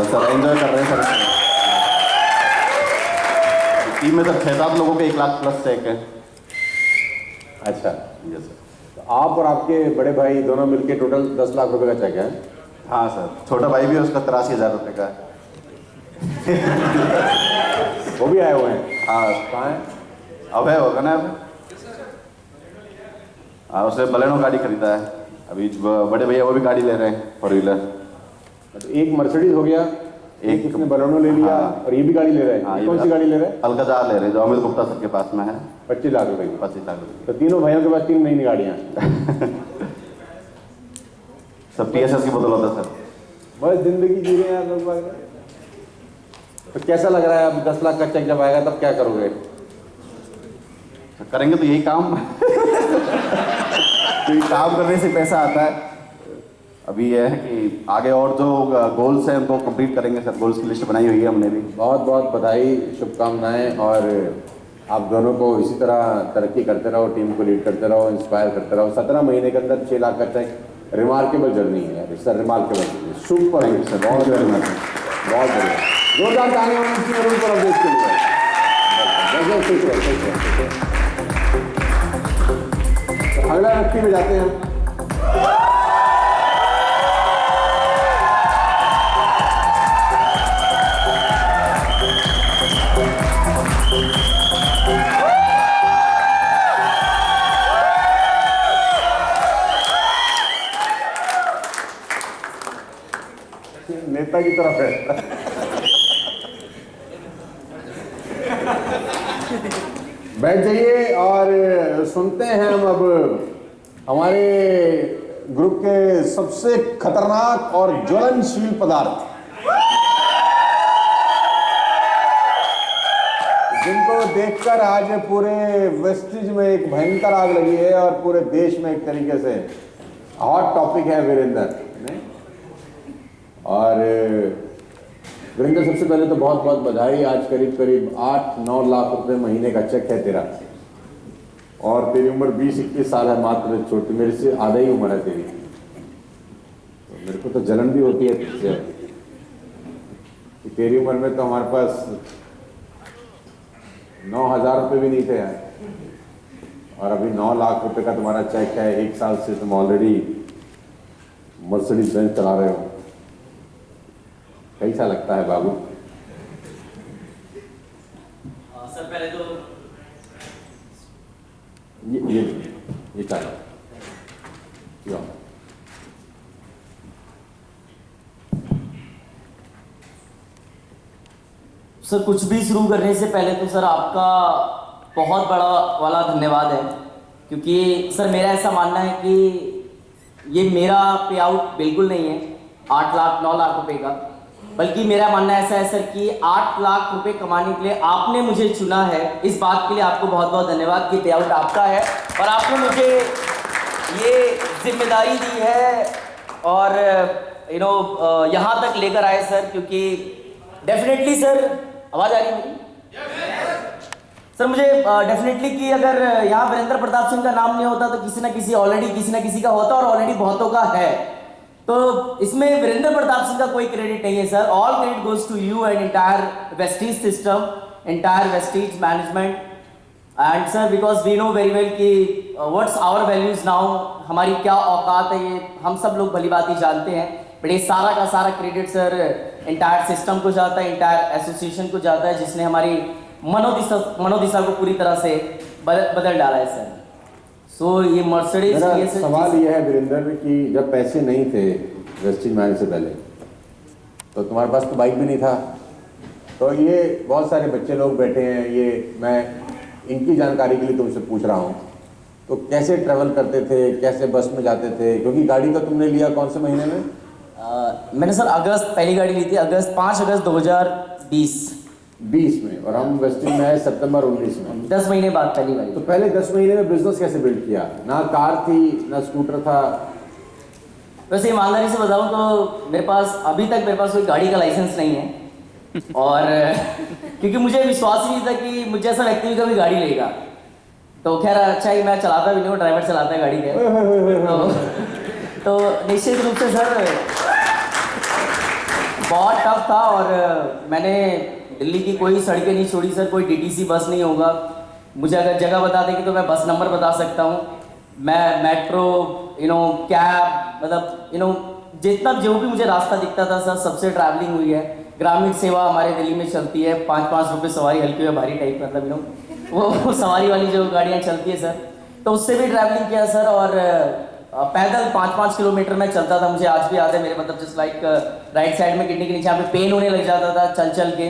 बस sir enjoy कर रहे हैं सर। टीम में सर 6-7 लोगों के 1 लाख प्लस चेक है। अच्छा, यस सर। तो आप और आपके बड़े भाई दोनों मिलके टोटल 10 लाख रुपए का चेक है? हाँ सर, छोटा भाई भी है, उसका 83,000 रुपये का है। वो भी आए हुए हैं? हाँ कहाँ है? अब है, होगा ना अब। हाँ, उसने बलेनो गाड़ी खरीदा है अभी। बड़े भैया वो भी गाड़ी ले रहे हैं 4 व्हीलर। तो एक मर्सिडीज हो गया, एक उसने बलेनो ले लिया, हाँ। और ये भी गाड़ी ले रहे हैं। हाँ, ये कौन सी गाड़ी ले रहे हैं? अलकाजार ले रहे हैं, जो अमित गुप्ता सर के पास में है। 25 लाख रुपए की। 25 लाख रुपये। तो तीनों भाइयों के पास 3 नई गाड़ियां। सब TSS की बदौलत है सर। बस जिंदगी जी रहे हैं यार लोग बाग। तो कैसा लग रहा है अब 10 लाख का चेक जब आएगा तब क्या करोगे? करेंगे तो यही काम। तो काम करने से पैसा आता है। अभी यह है कि आगे और जो गोल्स हैं उनको कंप्लीट करेंगे सर। गोल्स की लिस्ट बनाई हुई है हमने भी। बहुत बहुत बधाई, शुभकामनाएं, और आप दोनों को इसी तरह तरक्की करते रहो, टीम को लीड करते रहो, इंस्पायर करते रहो। 17 महीने के अंदर 6 लाख का चेक, रिमार्केबल जर्नी है यार sir, remarkable journey, super sir, बहुत बढ़िया, बहुत बढ़िया। जोरदार तालियां होनी चाहिए रूम पर अपडेट के लिए। अगला व्यक्ति में जाते हैं। नेता की तरफ है। बैठ जाइए और सुनते हैं हम अब हमारे ग्रुप के सबसे खतरनाक और ज्वलनशील पदार्थ, जिनको देखकर आज पूरे वेस्टिज में एक भयंकर आग लगी है और पूरे देश में एक तरीके से हॉट टॉपिक है वीरेंद्र। और वीरेंद्र, सबसे पहले तो बहुत बहुत बधाई। आज करीब करीब 8-9 लाख रुपए महीने का चेक है तेरा, और तेरी उम्र 20-21 साल है, मात्र छोटी, मेरे से आधा ही उम्र है तेरी। तो मेरे को तो जलन भी होती है तुझसे कि तेरी उम्र में तो हमारे पास 9,000 रुपये भी नहीं थे यार, और अभी 9 लाख रुपए का तुम्हारा चेक है। 1 साल से तुम ऑलरेडी मर्सिडीज बेंज चला रहे हो। कैसा लगता है बाबू? सर पहले तो ये चलो सर, कुछ भी शुरू करने से पहले तो सर आपका बहुत बड़ा वाला धन्यवाद है, क्योंकि सर मेरा ऐसा मानना है कि ये मेरा पे आउट बिल्कुल नहीं है 8 लाख 9 लाख रुपए का, बल्कि मेरा मानना ऐसा है सर कि 8 लाख रुपए कमाने के लिए आपने मुझे चुना है। इस बात के लिए आपको बहुत बहुत धन्यवाद कि पे आउट आपका है और आपने मुझे ये जिम्मेदारी दी है और यहाँ तक लेकर आए सर, क्योंकि डेफिनेटली सर, आवाज़ आ रही है मेरी? सर मुझे डेफिनेटली कि अगर यहाँ वीरेंद्र प्रताप सिंह का नाम नहीं होता तो किसी ना किसी का होता, और ऑलरेडी बहुतों का है। तो इसमें वीरेंद्र प्रताप सिंह का कोई क्रेडिट नहीं है sir. All credit goes to you and entire Vestige system, entire Vestige management and sir, because we know very well कि व्हाट्स आवर वैल्यूज नाउ, हमारी क्या औकात है ये हम सब लोग भली भांति जानते हैं। बट ये सारा का सारा क्रेडिट सर एंटायर सिस्टम को जाता है, एंटायर एसोसिएशन को जाता है, जिसने हमारी मनोदिशा को पूरी तरह से बदल डाला है सर। सो ये मर्सिडीज, सवाल ये है वीरेंद्र कि जब पैसे नहीं थे वेस्टिज मैन से पहले, तो तुम्हारे पास तो बाइक भी नहीं था, तो ये बहुत सारे बच्चे लोग बैठे हैं, ये मैं इनकी जानकारी के लिए तुमसे पूछ रहा हूँ, तो कैसे ट्रैवल करते थे, कैसे बस में जाते थे? क्योंकि गाड़ी का तुमने लिया कौन से महीने में? मैंने सर अगस्त पहली गाड़ी ली थी, 5 अगस्त 2020 में, और हम वेस्टिज में आए सितंबर 19 में, 10 महीने बाद पहली गाड़ी। तो पहले 10 महीने में बिजनेस कैसे बिल्ड किया? ना कार थी ना स्कूटर था। वैसे ईमानदारी से बताऊं तो अभी तक मेरे पास कोई गाड़ी का लाइसेंस नहीं है और क्योंकि मुझे विश्वास ही नहीं था कि मुझे ऐसा व्यक्ति भी कभी गाड़ी लेगा। तो खैर अच्छा ही, मैं चलाता भी नहीं हूँ, ड्राइवर चलाता है गाड़ी के। तो निश्चित रूप से सर बहुत टफ था और मैंने दिल्ली की कोई सड़कें नहीं छोड़ी सर, कोई डीटीसी बस नहीं होगा। मुझे अगर जगह बता देंगे तो मैं बस नंबर बता सकता हूँ, मैं मेट्रो कैब, मतलब जितना जो भी मुझे रास्ता दिखता था सर, सबसे ट्रैवलिंग हुई है। ग्रामीण सेवा हमारे दिल्ली में चलती है, 5-5 रुपये सवारी, हल्की व भारी टाइप, मतलब वो सवारी वाली जो गाड़ियाँ चलती है सर, तो उससे भी ट्रैवलिंग किया सर। और पैदल 5-5 किलोमीटर में चलता था, मुझे आज भी याद है मेरे, मतलब जस्ट लाइक राइट साइड में किडनी के नीचे यहाँ पे पेन होने लग जाता था चल चल के।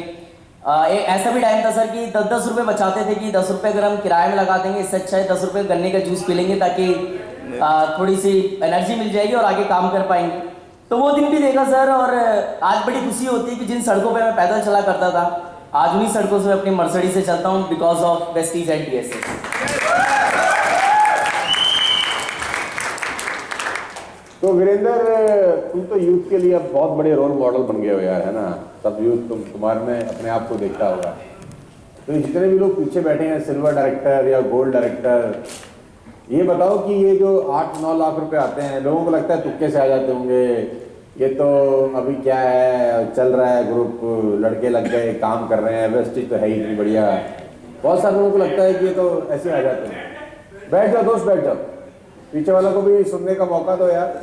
एक ऐसा भी टाइम था सर कि 10-10 रुपये बचाते थे कि 10 रुपये अगर हम किराए में लगा देंगे, इससे अच्छा है 10 रुपये गन्ने का जूस पी लेंगे ताकि थोड़ी सी एनर्जी मिल जाएगी और आगे काम कर पाएंगे। तो वो दिन भी देखा सर, और आज बड़ी खुशी होती है कि जिन सड़कों पे मैं पैदल चला करता था, आज उन्हीं सड़कों से मैं अपनी मर्सिडीज से चलता हूँ because of Vestige and TSS. तो वीरेंद्र, तुम तो यूथ के लिए अब बहुत बड़े रोल मॉडल बन गए हो यार, है ना। सब यूथ तुम्हारे में अपने आप को देखता होगा। तो जितने भी लोग पीछे बैठे हैं, सिल्वर डायरेक्टर या गोल्ड डायरेक्टर, ये बताओ कि ये जो 8-9 लाख रुपए आते हैं, लोगों को लगता है तुक्के से आ जाते होंगे, ये तो अभी क्या है, चल रहा है ग्रुप, लड़के लग गए, काम कर रहे हैं, वेस्टेज तो है ही इतनी बढ़िया। बहुत सारे लोगों को लगता है कि ये तो ऐसे आ जाते हैं। बैठ जाओ दोस्त, बैठ जाओ, पीछे वालों को भी सुनने का मौका दो यार।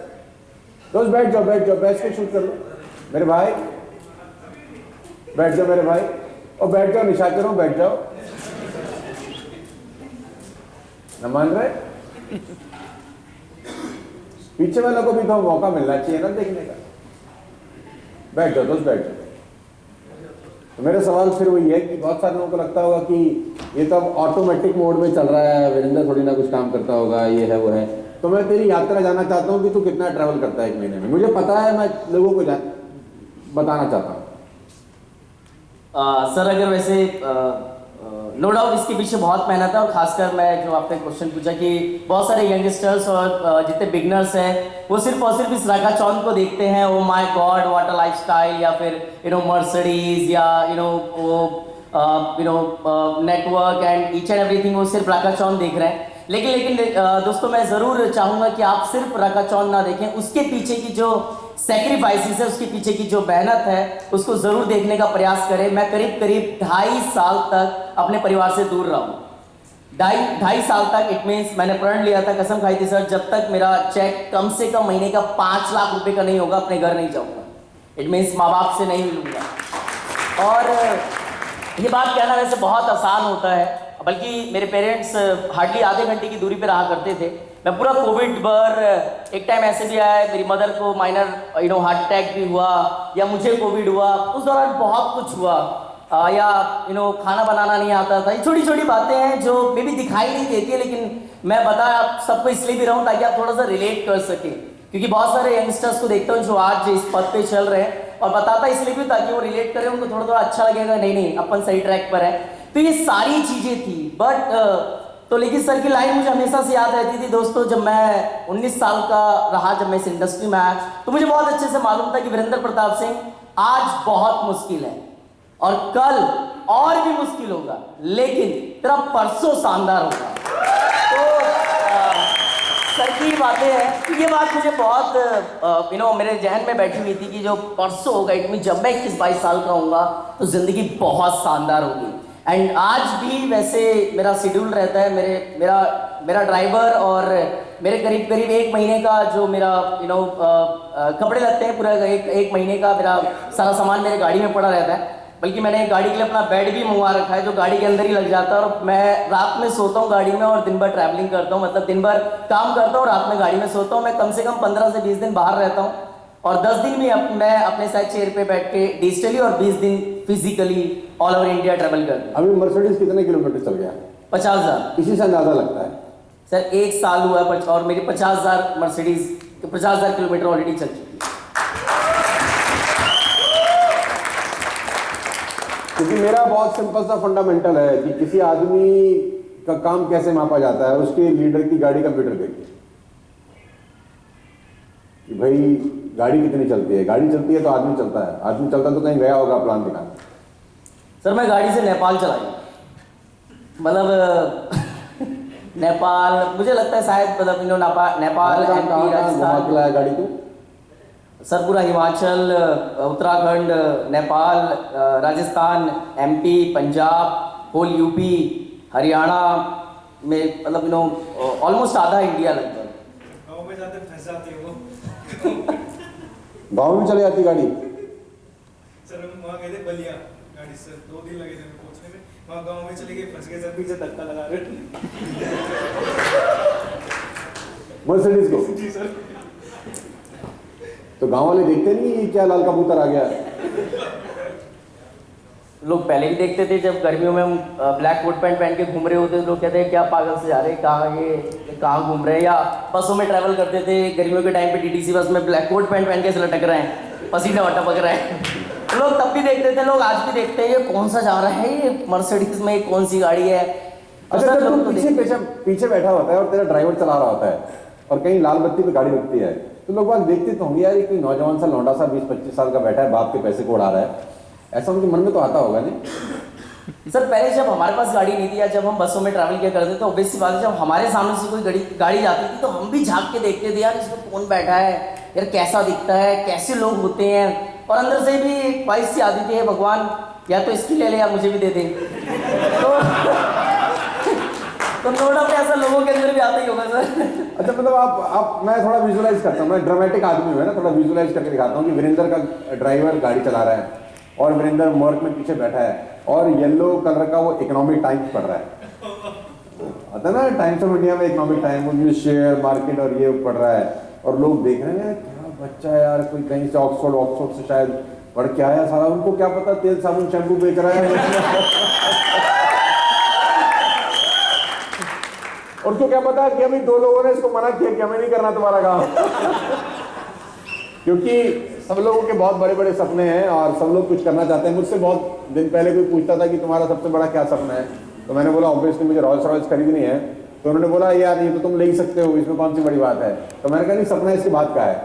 दोस्त बैठ जाओ, बैठ जाओ, बैठ के शूट कर लो मेरे भाई, बैठ जाओ मेरे भाई, और बैठ जाओ, निशाचर हो, बैठ जाओ। न मान रहे? पीछे वालों को भी तो मौका मिलना चाहिए ना देखने का। बैठ जाओ दोस्त, बैठ जाओ। तो मेरा सवाल फिर वही है कि बहुत सारे लोगों को लगता होगा कि ये तो अब ऑटोमेटिक मोड में चल रहा है, वीरेंद्र थोड़ी ना कुछ काम करता होगा, ये है वो है। तो मैं तेरी यात्रा जानना चाहता हूँ कि तू कितना ट्रैवल करता है 1 महीने में। मुझे पता है, मैं लोगों को बताना चाहता हूँ। सर अगर वैसे नो डाउट इसके पीछे बहुत मेहनत है, और खासकर मैं जो आपने क्वेश्चन पूछा कि बहुत सारे यंगस्टर्स और जितने बिगनर्स हैं वो सिर्फ और सिर्फ इस रका चौंद को देखते हैं, oh my God what a lifestyle, या फिर मर्सिडीज, या network and each and everything, वो सिर्फ रका चौंद देख रहे हैं। लेकिन दोस्तों मैं ज़रूर चाहूँगा कि आप सिर्फ रका चौंद ना देखें, उसके पीछे की जो सेक्रीफाइसेस है, उसके पीछे की जो मेहनत है, उसको ज़रूर देखने का प्रयास करें। मैं करीब 2.5 साल तक अपने परिवार से दूर रहा हूँ। 2.5 साल तक, इट मीन्स मैंने प्रण लिया था, कसम खाई थी सर, जब तक मेरा चेक कम से कम महीने का 5 लाख रुपए का नहीं होगा अपने घर नहीं जाऊँगा। इट मीन्स माँ बाप से नहीं मिलूंगा। और ये बात कहना वैसे बहुत आसान होता है, बल्कि मेरे पेरेंट्स हार्डली आधे घंटे की दूरी पे रहा करते थे। मैं पूरा कोविड भर, एक टाइम ऐसे भी आया मेरी मदर को माइनर हार्ट अटैक भी हुआ, या मुझे कोविड हुआ, उस दौरान बहुत कुछ हुआ, या खाना बनाना नहीं आता था। ये छोटी छोटी बातें हैं जो मे भी दिखाई नहीं देती है, लेकिन मैं बता आप सबको इसलिए भी रहा हूँ ताकि आप थोड़ा सा रिलेट कर सकें, क्योंकि बहुत सारे यंगस्टर्स को देखता हूँ जो आज इस पद पे चल रहे हैं, और बताता इसलिए भी ताकि वो रिलेट करें, उनको थोड़ा थोड़ा अच्छा लगेगा, नहीं अपन सही ट्रैक पर है। तो ये सारी चीजें थी, बट तो लेकिन सर की लाइन मुझे हमेशा से याद रहती थी दोस्तों। जब मैं 19 साल का रहा, जब मैं इस इंडस्ट्री में आया, तो मुझे बहुत अच्छे से मालूम था कि वीरेंद्र प्रताप सिंह आज बहुत मुश्किल है और कल और भी मुश्किल होगा, लेकिन तेरा परसों शानदार होगा। तो सर की बातें हैं कि ये बात मुझे बहुत मेरे जहन में बैठी हुई थी कि जो परसों होगा, इट मीन जब मैं 21-22 साल का होऊंगा तो जिंदगी बहुत शानदार होगी। एंड आज भी वैसे मेरा शेड्यूल रहता है, मेरा ड्राइवर और मेरे करीब 1 महीने का जो मेरा कपड़े लगते हैं, पूरा एक महीने का मेरा सारा सामान मेरे गाड़ी में पड़ा रहता है। बल्कि मैंने एक गाड़ी के लिए अपना बेड भी मंगवा रखा है जो गाड़ी के अंदर ही लग जाता है, और मैं रात में सोता हूँ गाड़ी में और दिन भर ट्रैवलिंग करता हूँ, मतलब दिन भर काम करता हूँ, रात में गाड़ी में सोता हूँ। मैं कम से कम 15 से 20 दिन बाहर रहता हूँ, और 10 दिन में मैं अपने साथ चेयर पे बैठ के डिजिटली, और 20 दिन physically all over India travel करता हूँ। अभी मर्सिडीज कितने किलोमीटर चल गया? 50,000। किसी से अंदाजा लगता है सर 1 साल हुआ है और मेरी 50,000 मर्सिडीज 50,000 किलोमीटर ऑलरेडी चल चुकी है। क्योंकि मेरा बहुत सिंपल सा फंडामेंटल है कि किसी आदमी का काम कैसे मापा जाता है, उसके लीडर की गाड़ी कंप्यूटर देखिए कि भाई गाड़ी कितनी चलती है। गाड़ी चलती है तो आदमी चलता है, आदमी चलता तो कहीं गया होगा प्लान दिखाने। सर मैं गाड़ी से नेपाल चलाई, मतलब नेपाल मुझे लगता है शायद, मतलब नेपाल, MP, राजस्थान। घुमा के लाया गाड़ी को? सर पूरा Himachal, Uttarakhand, Nepal, Rajasthan, MP, Punjab, whole UP, Haryana में, मतलब ऑलमोस्ट आधा इंडिया लगभग। गाँव में जाते फंस जाती है वो। गाँव में चले जाती गाड़ी। सर हम वहाँ गए थे बलिया गाड़ी से, 2 दिन लगे थे हमें पहुँचने में। वहाँ गाँव में चले गए, फंस गए सर, पीछे धक्का लगा रहे। मर्सिडीज को। जी सर। तो गांव वाले देखते नहीं ये क्या लाल कबूतर आ गया। लोग पहले भी देखते थे, जब गर्मियों में हम ब्लैक कोट पैंट पहन के घूम रहे होते थे, लोग कहते हैं क्या पागल से जा रहे हैं, कहाँ ये कहाँ घूम रहे हैं। या बसों में ट्रैवल करते थे गर्मियों के टाइम पे, टीटीसी बस में ब्लैक कोट पैंट पहन के ऐसे लटक रहे हैं, पसीना टपक रहा है। लोग तब भी देखते थे, लोग आज भी देखते हैं, ये कौन सा जा रहा है, ये मर्सिडीज में कौन सी गाड़ी है। अच्छा, जब तू पीछे बैठा होता है और तेरा ड्राइवर चला रहा होता है और कहीं लाल बत्ती पे गाड़ी रुकती है, तो लोग बात देखते तो होंगे यार, ये कोई नौजवान सा लौंडा सा 20-25 साल का बैठा है, बाप के पैसे को उड़ा रहा है, ऐसा उनके मन में तो आता होगा नहीं। सर पहले जब हमारे पास गाड़ी नहीं थी, या जब हम बसों में ट्रैवल किया करते थे, तो ऑब्वियस सी बात है, जब हमारे सामने से कोई गाड़ी जाती थी तो हम भी झांक के देखते थे, यार इसमें कौन बैठा है, यार कैसा दिखता है, कैसे लोग होते हैं। और अंदर से भी एक ख्वाहिश सी आती थी, भगवान या तो इसकी ले ले या मुझे भी दे दे। तो नो डाउट ऐसा लोगों के अंदर भी आता ही होगा सर। अच्छा, मतलब आप मैं थोड़ा विजुलाइज करता हूँ, मैं ड्रामेटिक आदमी हूँ ना, थोड़ा विजुलाइज करके दिखाता हूँ कि वीरेंद्र का ड्राइवर गाड़ी चला रहा है और वीरेंद्र मोर्क में पीछे बैठा है और येलो कलर का वो इकोनॉमिक टाइम्स पढ़ रहा है, आता ना टाइम्स ऑफ इंडिया में इकोनॉमिक टाइम, वो शेयर मार्केट और ये पढ़ रहा है, और लोग देख रहे हैं क्या बच्चा है यार, कोई कहीं से ऑक्सफोर्ड से शायद पढ़ के आया, सारा उनको क्या पता तेल साबुन शैम्पू बेच रहा है। और उसको क्या पता कि अभी 2 लोगों ने इसको मना किया कि हमें नहीं करना तुम्हारा काम। क्योंकि सब लोगों के बहुत बड़े बड़े सपने हैं और सब लोग कुछ करना चाहते हैं। मुझसे बहुत दिन पहले कोई पूछता था कि तुम्हारा सबसे बड़ा क्या सपना है, तो मैंने बोला ऑब्वियसली मुझे रॉयल्स रॉयल्स खरीदनी है। तो उन्होंने बोला यार ये तो तुम ले ही सकते हो, इसमें कौन सी बड़ी बात है। तो मैंने कहा नहीं, सपना इसके बाद का है।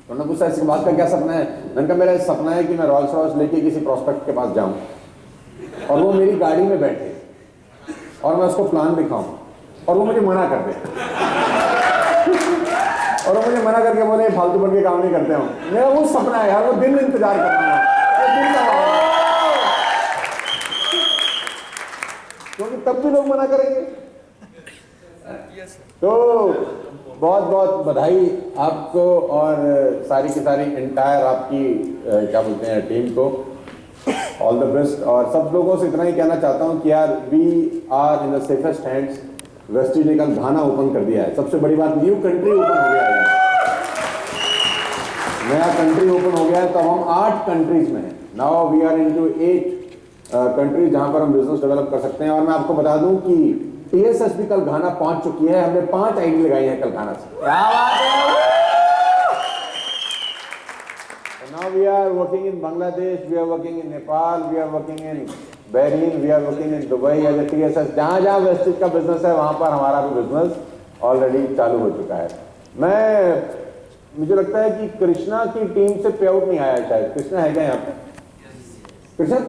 तो उन्होंने पूछा इसके बाद का क्या सपना है। मैंने कहा मेरा सपना है कि मैं रॉयल्स रॉयल्स लेके किसी प्रोस्पेक्ट के पास जाऊँ और वो मेरी गाड़ी में बैठे और मैं उसको प्लान दिखाऊं और वो मुझे मना कर दे और वो मुझे मना करके बोले फालतू बढ़ के काम नहीं करते हम। मेरा वो सपना है यार, वो दिन इंतजार करना है, क्योंकि तब भी लोग मना करेंगे। तो बहुत बहुत बधाई आपको और सारी की सारी एंटायर आपकी क्या बोलते हैं टीम को, ऑल द बेस्ट। और सब लोगों से इतना ही कहना चाहता हूँ कि यार we are in the safest hands. West Indies ने कल घाना ओपन कर दिया है, सबसे बड़ी बात न्यू कंट्री ओपन हो गया है, नया कंट्री ओपन हो गया है। तो हम 8 कंट्रीज में हैं now, we are into 8 countries जहां पर हम बिजनेस डेवलप कर सकते हैं। और मैं आपको बता दूं कि TSS भी कल घाना पहुंच चुकी है, हमने 5 आईडी लगाई है कल घाना से। क्या बात है। Now we are working in Bangladesh, we are working in Nepal, we are working in Bahrain, we are working in Dubai as a TSS। जहाँ जहाँ वेस्टेज का बिजनेस है वहाँ पर हमारा भी बिजनेस ऑलरेडी चालू हो चुका है। मुझे लगता है कि कृष्णा की टीम से पे आउट नहीं आया शायद। कृष्णा है क्या यहाँ पे? कृष्णा